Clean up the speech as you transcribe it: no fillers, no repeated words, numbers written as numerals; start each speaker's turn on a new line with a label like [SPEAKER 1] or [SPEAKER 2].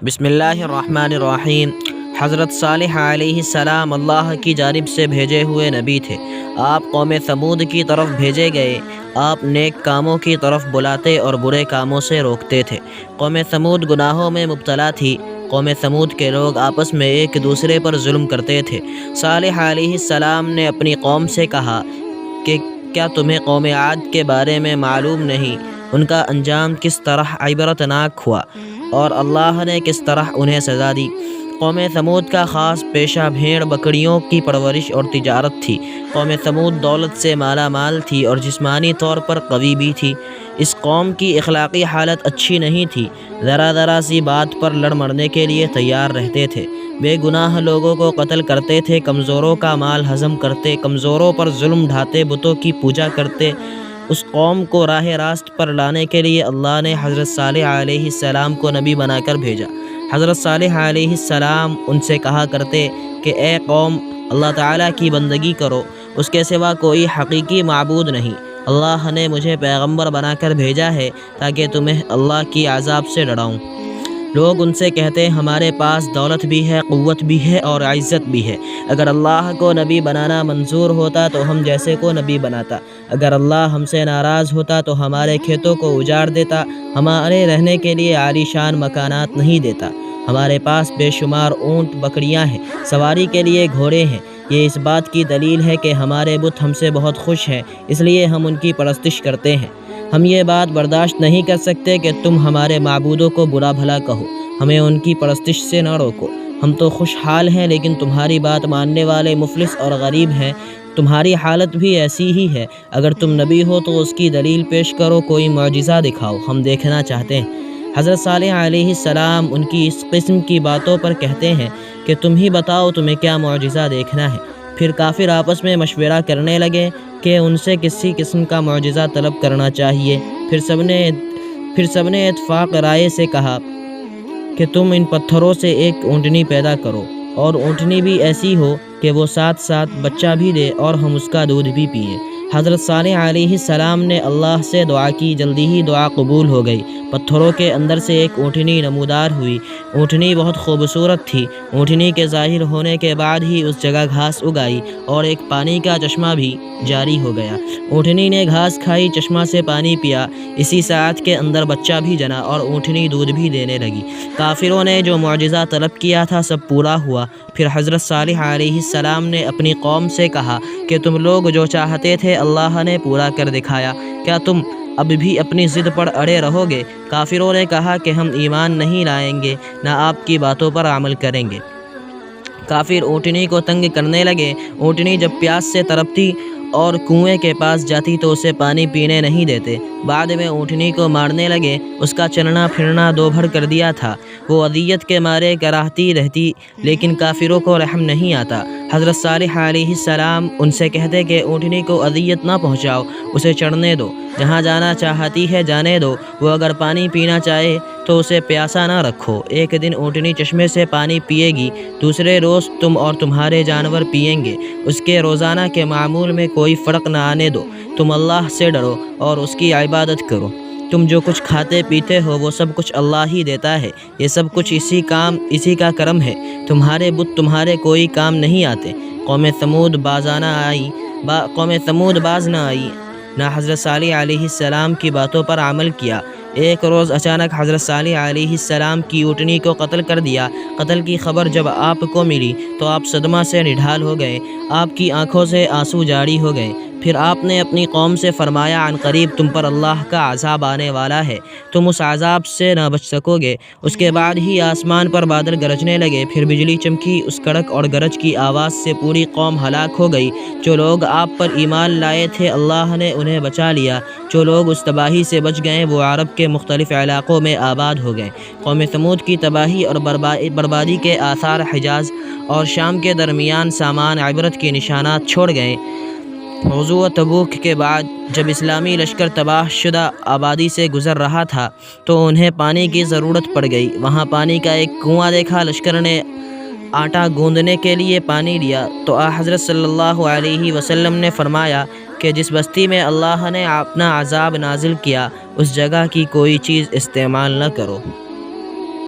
[SPEAKER 1] بسم اللہ الرحمن الرحیم۔ حضرت صالح علیہ السلام اللہ کی جانب سے بھیجے ہوئے نبی تھے۔ آپ قوم ثمود کی طرف بھیجے گئے۔ آپ نیک کاموں کی طرف بلاتے اور برے کاموں سے روکتے تھے۔ قوم ثمود گناہوں میں مبتلا تھی۔ قوم ثمود کے لوگ آپس میں ایک دوسرے پر ظلم کرتے تھے۔ صالح علیہ السلام نے اپنی قوم سے کہا کہ کیا تمہیں قوم عاد کے بارے میں معلوم نہیں؟ ان کا انجام کس طرح عبرت ناک ہوا اور اللہ نے کس طرح انہیں سزا دی۔ قوم ثمود کا خاص پیشہ بھیڑ بکریوں کی پرورش اور تجارت تھی۔ قوم ثمود دولت سے مالا مال تھی اور جسمانی طور پر قوی بھی تھی۔ اس قوم کی اخلاقی حالت اچھی نہیں تھی۔ ذرا سی بات پر لڑ مرنے کے لیے تیار رہتے تھے۔ بے گناہ لوگوں کو قتل کرتے تھے، کمزوروں کا مال ہضم کرتے، کمزوروں پر ظلم ڈھاتے، بتوں کی پوجا کرتے۔ اس قوم کو راہ راست پر لانے کے لیے اللہ نے حضرت صالح علیہ السلام کو نبی بنا کر بھیجا۔ حضرت صالح علیہ السلام ان سے کہا کرتے کہ اے قوم، اللہ تعالیٰ کی بندگی کرو، اس کے سوا کوئی حقیقی معبود نہیں۔ اللہ نے مجھے پیغمبر بنا کر بھیجا ہے تاکہ تمہیں اللہ کی عذاب سے ڈراؤں۔ لوگ ان سے کہتے ہمارے پاس دولت بھی ہے، قوت بھی ہے اور عزت بھی ہے۔ اگر اللہ کو نبی بنانا منظور ہوتا تو ہم جیسے کو نبی بناتا۔ اگر اللہ ہم سے ناراض ہوتا تو ہمارے کھیتوں کو اجاڑ دیتا، ہمارے رہنے کے لیے عالی شان مکانات نہیں دیتا۔ ہمارے پاس بے شمار اونٹ بکریاں ہیں، سواری کے لیے گھوڑے ہیں۔ یہ اس بات کی دلیل ہے کہ ہمارے بت ہم سے بہت خوش ہیں، اس لیے ہم ان کی پرستش کرتے ہیں۔ ہم یہ بات برداشت نہیں کر سکتے کہ تم ہمارے معبودوں کو برا بھلا کہو، ہمیں ان کی پرستش سے نہ روکو۔ ہم تو خوشحال ہیں، لیکن تمہاری بات ماننے والے مفلس اور غریب ہیں۔ تمہاری حالت بھی ایسی ہی ہے۔ اگر تم نبی ہو تو اس کی دلیل پیش کرو، کوئی معجزہ دکھاؤ، ہم دیکھنا چاہتے ہیں۔ حضرت صالح علیہ السلام ان کی اس قسم کی باتوں پر کہتے ہیں کہ تم ہی بتاؤ تمہیں کیا معجزہ دیکھنا ہے۔ پھر کافر آپس میں مشورہ کرنے لگے کہ ان سے کسی قسم کا معجزہ طلب کرنا چاہیے۔ پھر سب نے اتفاق رائے سے کہا کہ تم ان پتھروں سے ایک اونٹنی پیدا کرو، اور اونٹنی بھی ایسی ہو کہ وہ ساتھ بچہ بھی دے اور ہم اس کا دودھ بھی پئیں۔ حضرت صالح علیہ السلام نے اللہ سے دعا کی، جلدی ہی دعا قبول ہو گئی۔ پتھروں کے اندر سے ایک اونٹنی نمودار ہوئی۔ اونٹنی بہت خوبصورت تھی۔ اونٹنی کے ظاہر ہونے کے بعد ہی اس جگہ گھاس اگائی اور ایک پانی کا چشمہ بھی جاری ہو گیا۔ اونٹنی نے گھاس کھائی، چشمہ سے پانی پیا، اسی ساعت کے اندر بچہ بھی جنا اور اونٹنی دودھ بھی دینے لگی۔ کافروں نے جو معجزہ طلب کیا تھا سب پورا ہوا۔ پھر حضرت صالح علیہ السلام نے اپنی قوم سے کہا کہ تم لوگ جو چاہتے تھے اللہ نے پورا کر دکھایا، کیا تم اب بھی اپنی ضد پر اڑے رہو گے؟ کافروں نے کہا کہ ہم ایمان نہیں لائیں گے، نہ آپ کی باتوں پر عمل کریں گے۔ کافر اونٹنی کو تنگ کرنے لگے۔ اونٹنی جب پیاس سے تڑپتی اور کنویں کے پاس جاتی تو اسے پانی پینے نہیں دیتے۔ بعد میں اونٹنی کو مارنے لگے۔ اس کا چلنا پھرنا دو بھر کر دیا تھا۔ وہ اذیت کے مارے کراہتی رہتی، لیکن کافروں کو رحم نہیں آتا۔ حضرت صالح علیہ السلام ان سے کہتے کہ اونٹنی کو اذیت نہ پہنچاؤ، اسے چڑھنے دو، جہاں جانا چاہتی ہے جانے دو۔ وہ اگر پانی پینا چاہے تو اسے پیاسا نہ رکھو۔ ایک دن اونٹنی چشمے سے پانی پیے گی، دوسرے روز تم اور تمہارے جانور پئیں گے۔ اس کے روزانہ کے معمول میں کوئی فرق نہ آنے دو۔ تم اللہ سے ڈرو اور اس کی عبادت کرو۔ تم جو کچھ کھاتے پیتے ہو وہ سب کچھ اللہ ہی دیتا ہے۔ یہ سب کچھ اسی کا کرم ہے۔ تمہارے بت تمہارے کوئی کام نہیں آتے۔ قوم ثمود باز نہ آئی، نہ حضرت صالح علیہ السلام کی باتوں پر عمل کیا۔ ایک روز اچانک حضرت صالح علیہ السلام کی اونٹنی کو قتل کر دیا۔ قتل کی خبر جب آپ کو ملی تو آپ صدمہ سے نڈھال ہو گئے۔ آپ کی آنکھوں سے آنسو جاری ہو گئے۔ پھر آپ نے اپنی قوم سے فرمایا عن قریب تم پر اللہ کا عذاب آنے والا ہے، تم اس عذاب سے نہ بچ سکو گے۔ اس کے بعد ہی آسمان پر بادل گرجنے لگے، پھر بجلی چمکی، اس کڑک اور گرج کی آواز سے پوری قوم ہلاک ہو گئی۔ جو لوگ آپ پر ایمان لائے تھے اللہ نے انہیں بچا لیا۔ جو لوگ اس تباہی سے بچ گئے وہ عرب کے مختلف علاقوں میں آباد ہو گئے۔ قوم ثمود کی تباہی اور بربادی کے آثار حجاز اور شام کے درمیان سامان عبرت کی نشانات چھوڑ گئے۔ غزوہ تبوک کے بعد جب اسلامی لشکر تباہ شدہ آبادی سے گزر رہا تھا تو انہیں پانی کی ضرورت پڑ گئی۔ وہاں پانی کا ایک کنواں دیکھا۔ لشکر نے آٹا گوندنے کے لیے پانی لیا تو حضرت صلی اللہ علیہ وسلم نے فرمایا کہ جس بستی میں اللہ نے اپنا عذاب نازل کیا اس جگہ کی کوئی چیز استعمال نہ کرو۔